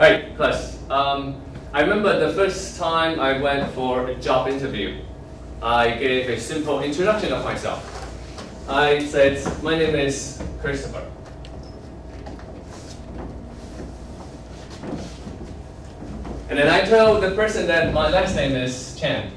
Alright, class. I remember the first time I went for a job interview. I gave a simple introduction of myself. I said, my name is Christopher. And then I told the person that my last name is Chan.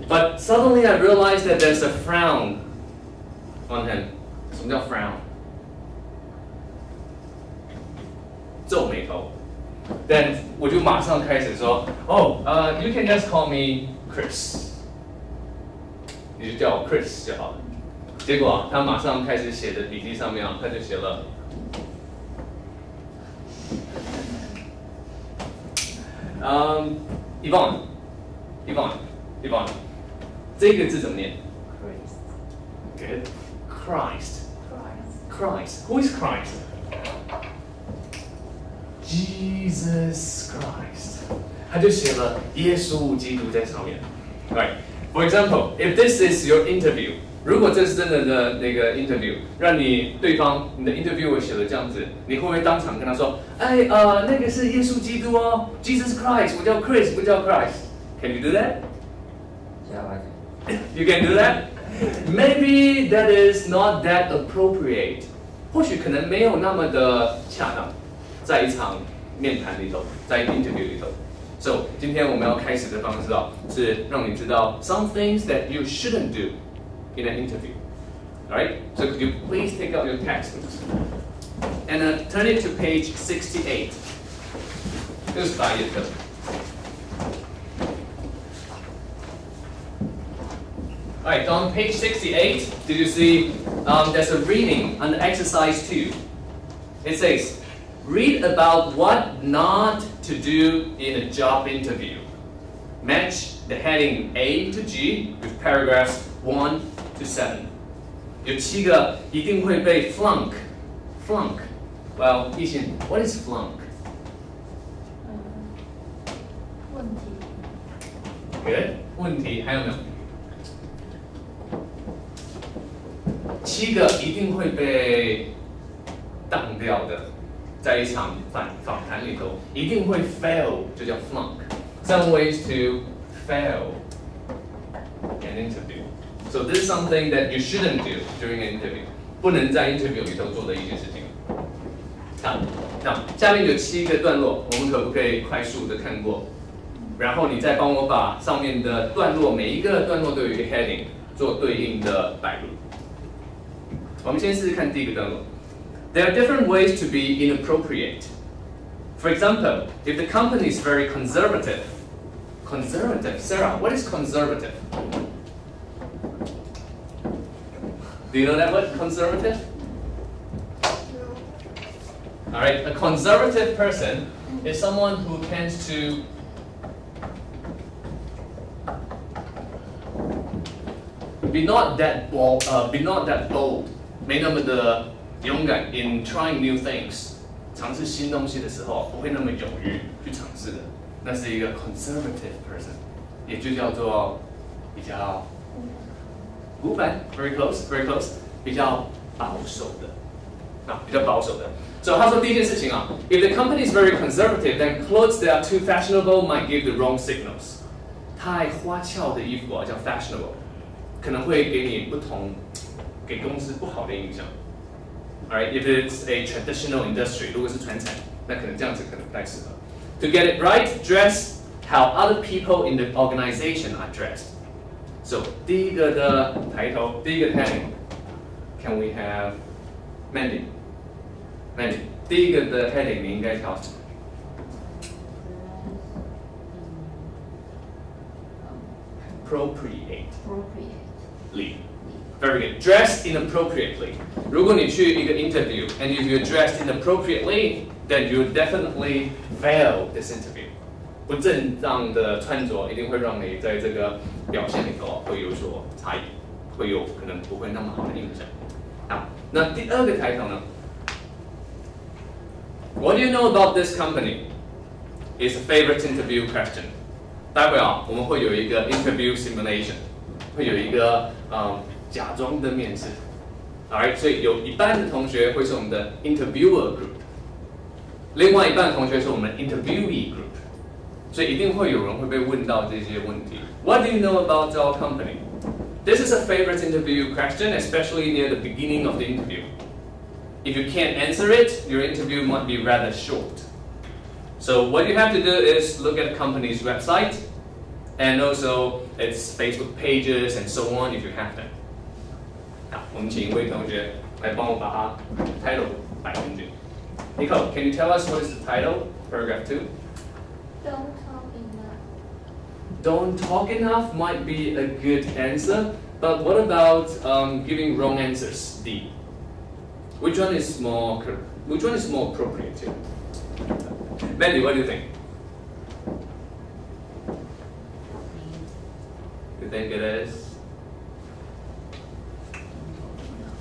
But suddenly I realized that there's a frown on him. 什么叫 frown? 皱眉头。Then 我就马上开始说 you can just call me Chris. 你就叫我 Chris 就好了。结果他马上开始写的笔记上面他就写了Yvonne. 这个字怎么念 ？Good. Christ. Who is Christ? Jesus Christ. 他就写了耶稣基督在上面。Right. For example, if this is your interview, 如果这是真的的那个 interview， 让你的 interviewer 写了这样子，你会不会当场跟他说，那个是耶稣基督哦 ，Jesus Christ， 我叫 Chris， 不叫 Christ。Can you do that? Yeah, I can. You can do that? Maybe that is not that appropriate. 或许可能没有那么的恰当，在一场面谈里头，在 interview 里头。So 今天我们要开始的方式是让你知道 some things that you shouldn't do in an interview. Alright? So could you please take out your textbooks and turn it to page 68. 68页的。Alright, on page 68, did you see there's a reading under exercise 2. It says, read about what not to do in a job interview. Match the heading A to G with paragraphs 1 to 7. 有7个一定会被 flunk. Well, 一心 what is flunk? 问题。 Good. 问题还有没有？7个一定会被当掉的，在一场访谈里头，一定会 fail 就叫 flunk. Some ways to fail an interview. So this is something that you shouldn't do during an interview. 不能在 interview 里头做的一件事情。好，那下面有7个段落，我们可不可以快速的看过？然后你再帮我把上面的段落，每一个段落都有一个 heading 做对应的摆入。我们先试试看第一个段落。There are different ways to be inappropriate. For example, if the company is very conservative. Conservative, Sarah, what is conservative? Do you know that word, conservative? No. Alright, a conservative person is someone who tends to be not that bold. 没那么的勇敢 in trying new things， 尝试新东西的时候不会那么勇于去尝试的，那是一个 conservative person， 也就叫做比较古板 very close， 比较保守的比较保守的。所以他说第一件事情if the company is very conservative, then clothes that are too fashionable might give the wrong signals。太花俏的衣服叫 fashionable， 可能会给你给公司不好的印象。Alright, if it's a traditional industry, 如果是传产，那可能这样子可能不太适合。To get it right, dress how other people in the organization are dressed. So 第一个的抬头，第一个 heading, can we have Mandy? 第一个的 heading 你应该挑什么？ Appropriately. Very good. Dressed inappropriately. 如果你去一个 interview and if you're dressed inappropriately, then you definitely fail this interview. 不正当的穿着一定会让你在这个表现里头会有所差异，会有可能不会那么好的印象。好，那第二个抬头呢 ？What do you know about this company? Is a favorite interview question. 待会我们会有一个 interview simulation， 会有一个假装的面试 ，alright， 所以有一半的同学会是我们的 interviewer group，另外一半同学是我们 interviewee group， 所以一定会有人会被问到这些问题。What do you know about our company? This is a favorite interview question, especially near the beginning of the interview. If you can't answer it, your interview might be rather short. So what you have to do is look at the company's website and also its Facebook pages and so on if you have them. 好，我们请一位同学来帮我把它 title 摆进去。Nico, can you tell us what is the title? Paragraph 2. Don't talk enough. Don't talk enough might be a good answer, but what about giving wrong answers? D. Which one is more appropriate here? Mandy, what do you think? You think it is?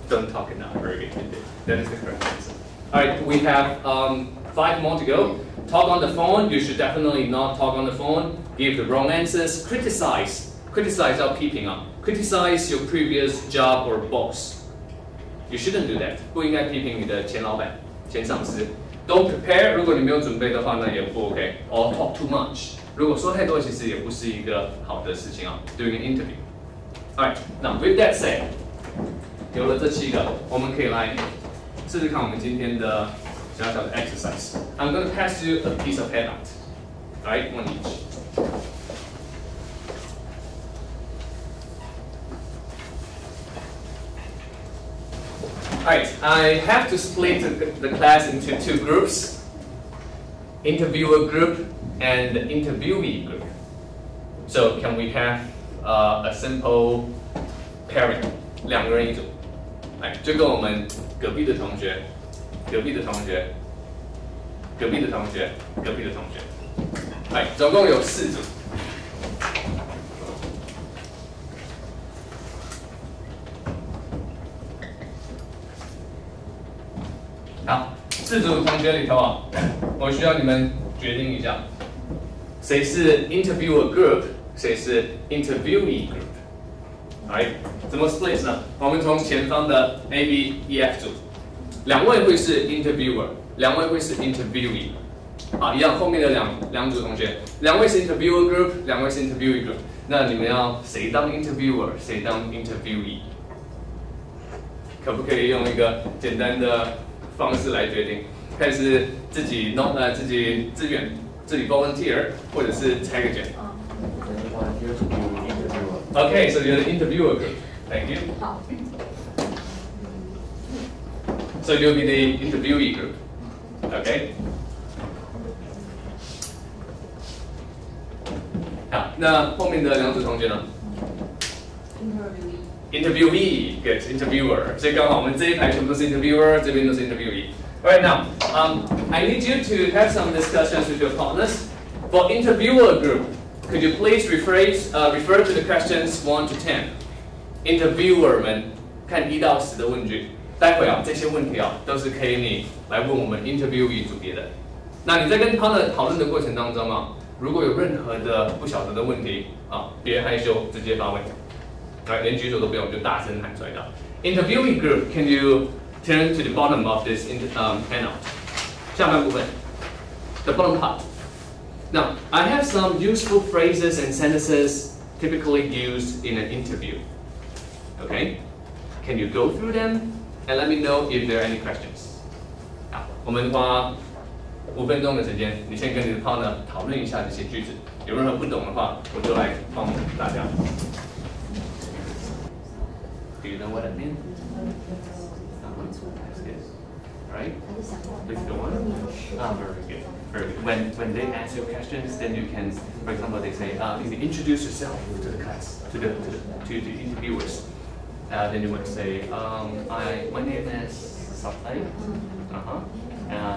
Don't talk enough. Very good. That is the correct answer. All right, we have 5 more to go. Talk on the phone. You should definitely not talk on the phone. Give the wrong answers. Criticize. Criticize 要批评啊。Criticize your previous job or boss. You shouldn't do that. 不应该批评你的前老板、前上司。Don't prepare. 如果你没有准备的话，那也不 OK. Or talk too much. 如果说太多，其实也不是一个好的事情啊。Doing an interview. All right. Now with that said, 有了这7个，我们可以来试试看我们今天的小小的 exercise. I'm going to pass you a piece of handout. All right, one each. Alright, I have to split the class into 2 groups, interviewer group and interviewee group. So can we have a simple pairing, 2个人一组，来，就跟我们隔壁的同学，隔壁的同学，隔壁的同学，隔壁的同学，来，总共有4组。好，4组同学里头啊，我需要你们决定一下，谁是 interviewer group， 谁是 interviewee group。Alright， 怎么 split 呢？我们从前方的 A、B、E、F 组，2位会是 interviewer，2位会是 interviewee。好，一样，后面的两组同学，2位是 interviewer group，2位是 interviewee group。那你们要谁当 interviewer， 谁当 interviewee？ 可不可以用一个简单的方式来决定，看是自己自愿自己 volunteer， 或者是猜个卷。Okay, so you're the interviewer group. Thank you. 好。So you'll be the interviewee group. Okay. 好，那后面的2组同学呢？Interviewee, good. Interviewer. 所以刚好我们这一排全部都是 interviewer， 这边都是 interviewee. Alright, now, I need you to have some discussions with your partners. For interviewer group, could you please refer to the questions 1 to 10? Interviewer 们看1到10的问句。待会啊，这些问题啊，都是可以你来问我们 interviewee 组别的。那你在跟 partner 讨论的过程当中啊，如果有任何的不晓得的问题啊，别害羞，直接发问。Right, 连举手都不用，就大声喊出来的。Interviewee group, can you turn to the bottom of this handout? 下半部分 the bottom part. Now, I have some useful phrases and sentences typically used in an interview. Okay? Can you go through them and let me know if there are any questions? 好，我们花5分钟的时间，你先跟你的 partner 讨论一下这些句子，有任何不懂的话，我就来帮大家。Do you know what I mean? That's good. Right? Please go on. Very good. Very good. When they ask you questions, then you can, for example, they say, you can introduce yourself to the class, to the interviewers. Then you would say, my name is Satai.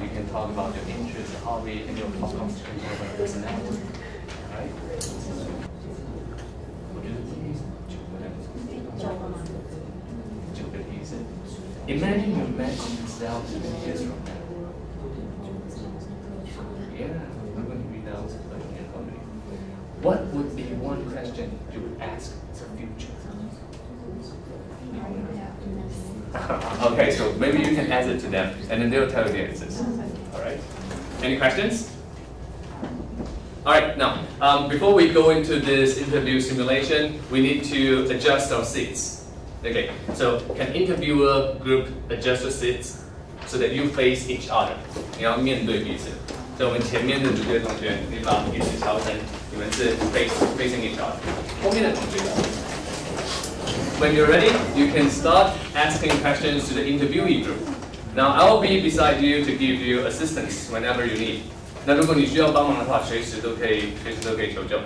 You can talk about your interests, hobby, and your pop culture and personality. Right? Imagine you met yourself 2 years from now. Yeah, we're going to read out your company. What would be one question you would ask the future? Okay, so maybe you can ask it to them, and then they'll tell you the answers. All right. Any questions? All right, now, before we go into this interview simulation, we need to adjust our seats. Okay, so can interviewer group adjust your seats so that you face each other? 你要面对彼此。在我们前面的组队同学，你把彼此调成你们是 facing each other。后面的同学。When you're ready, you can start asking questions to the interviewee group. Now, I'll be beside you to give you assistance whenever you need. 那如果你需要帮忙的话，随时都可以求救。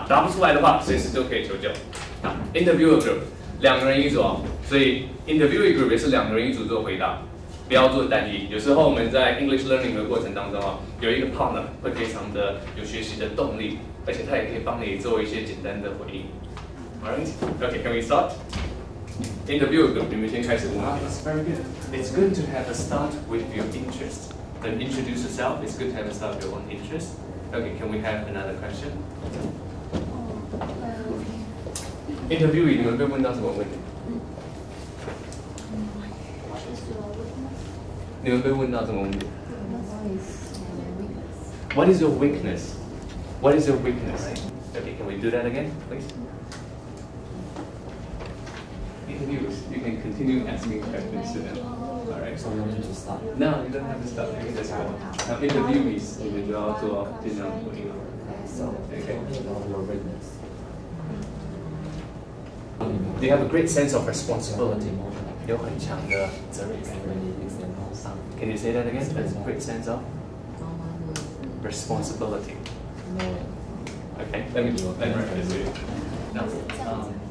答不出来的话，随时都可以求救。Interviewer group 2个人一组哦，所以 interviewee group 也是2个人一组做回答，不要做单一。有时候我们在 English learning 的过程当中啊，有一个 partner 会非常的有学习的动力，而且他也可以帮你做一些简单的回应。Alright, okay, can we start? Interviewer group, 你们先开始问问题。That's very good. It's good to have a start with your interest. Then introduce yourself. It's good to have a start with your own interest. Okay, can we have another question? Interviewee, 你们被问到什么问题？你们被问到什么问题？ What is your weakness? What is your weakness? Okay, can we do that again, please? Interviewers, you can continue asking questions to them. All right. So we don't need to start. No, you don't have to stop. You can just go. Now, interviewees, 你们就要做尽量回应了。 So, Okay. about your weakness. They have a great sense of responsibility. 有很强的责任感。Can you say that again? That's a great sense of responsibility. Okay, let me repeat it. Now,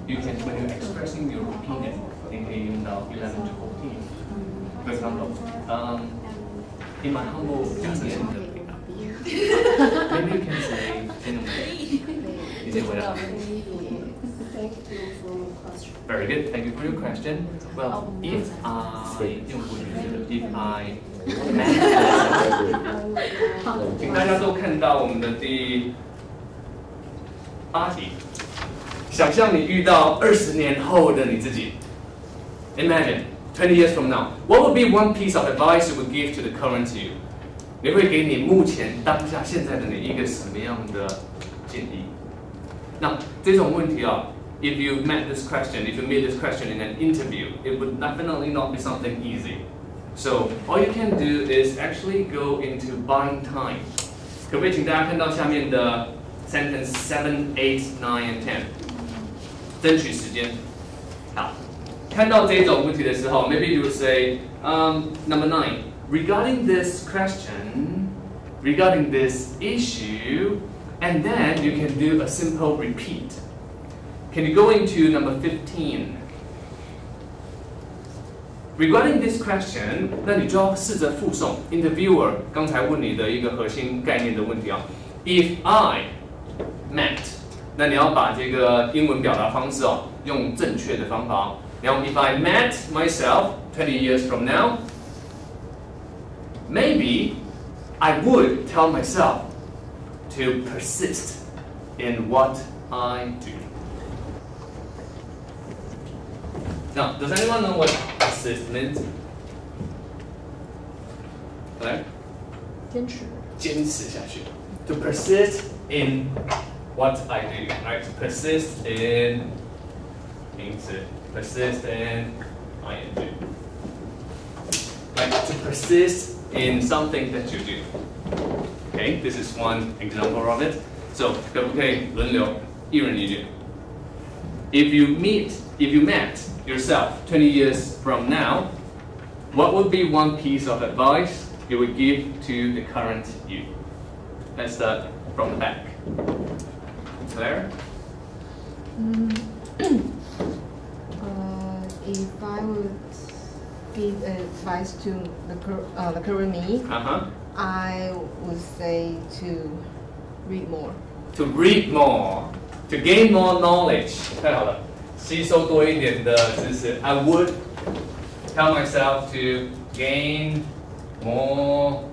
you can, when you're expressing your opinion, 你可以用到11 to 14. For example, in my humble opinion, maybe you can say, is it what else? Thank you for your question. Very good. Thank you for your question. Well, if I 请大家都看到我们的第8题。想象你遇到20年后的你自己。Imagine 20 years from now, what would be one piece of advice you would give to the current you? 你会给你目前当下现在的你一个什么样的建议？那这种问题啊。 If you met this question, if you meet this question in an interview, it would definitely not be something easy. So all you can do is actually go into buying time. 可不可以请大家看到下面的 sentence 7, 8, 9 and 10？ 争取时间。好，看到这种问题的时候 ，maybe you would say, number 9. Regarding this question, regarding this issue, and then you can do a simple repeat. Can you go into number 15? Regarding this question, 那你就要试着复诵 interviewer 刚才问你的一个核心概念的问题啊。If I met， 那你要把这个英文表达方式哦，用正确的方法。然后 If I met myself 20 years from now, maybe I would tell myself to persist in what I do. Now, does anyone know what persist means? Right? 坚持下去。To persist in what I do, right? To persist in 名词 persist in ing. Right? To persist in something that you do. Okay, this is one example of it. So, 可不可以轮流一人一句 If you met yourself 20 years from now, what would be one piece of advice you would give to the current you? Let's start from the back. Claire? If I would give advice to the current me, I would say to read more. To read more, to gain more knowledge. 太好了，吸收多一点的知识。I would tell myself to gain more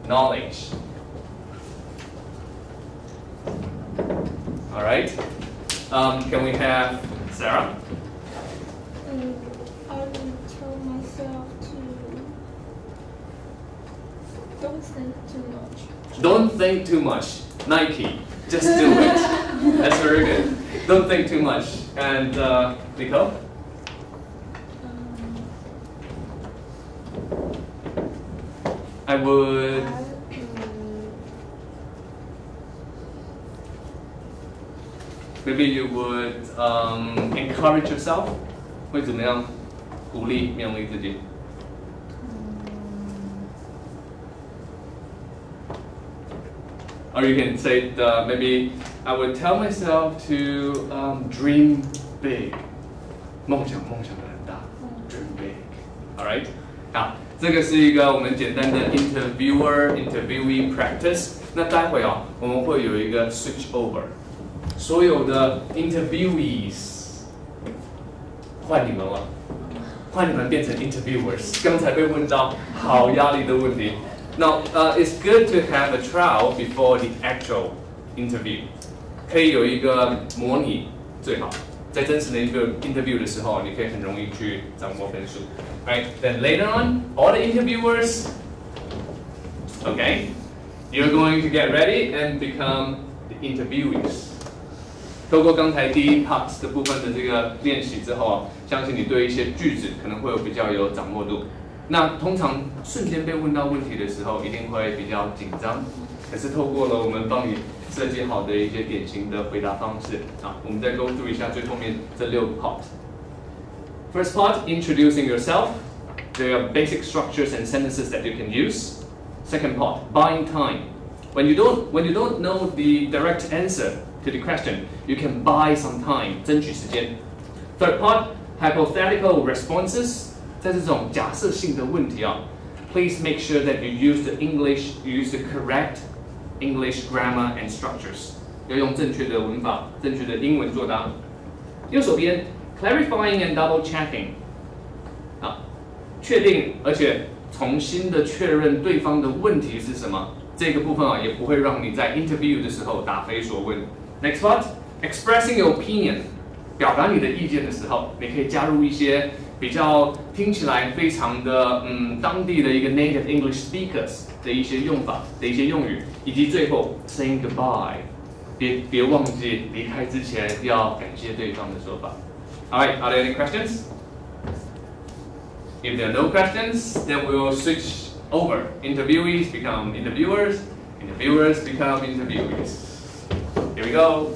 knowledge. All right. Can we have Sarah? I would tell myself Don't think too much. Don't think too much. Nike, just do it. That's very good. Don't think too much. And Nicole? I would. Maybe you would encourage yourself. 会怎么样鼓励勉励自己？ Or you can say maybe I would tell myself to dream big. 梦想得很大 ，dream big. All right. 好，这个是一个我们简单的 interviewee practice. 那待会哦，我们会有一个 switch over， 所有的 interviewees 换你们了，换你们变成 interviewers。刚才被问到好压力的问题。 Now, it's good to have a trial before the actual interview. 可以有一个模拟最好，在真实的一个 interview 的时候，你可以很容易去掌握分数。Right? Then later on, all the interviewers, okay, you're going to get ready and become the interviewees. 透过刚才第一 part 的部分的这个练习之后啊，相信你对一些句子可能会有比较有掌握度。 那通常瞬间被问到问题的时候，一定会比较紧张。可是透过了我们帮你设计好的一些典型的回答方式啊，我们再 go through 一下最后面这6个 part。First part, introducing yourself. There are basic structures and sentences that you can use. Second part, buying time. When you don't know the direct answer to the question, you can buy some time, 争取时间。Third part, hypothetical responses. 在这种假设性的问题啊 ，please make sure that you use the correct English grammar and structures， 要用正确的文法、正确的英文作答。右手边 clarifying and double checking， 啊，确定而且重新的确认对方的问题是什么，这个部分啊也不会让你在 interview 的时候答非所问。Next part, expressing your opinion， 表达你的意见的时候，你可以加入一些。 比较听起来非常的当地的一个 native English speakers 的一些用法的一些用语，以及最后 saying goodbye， 别忘记离开之前要感谢对方的说法。All right, are there any questions? If there are no questions, then we will switch over. Interviewees become interviewers, interviewers become interviewees. Here we go.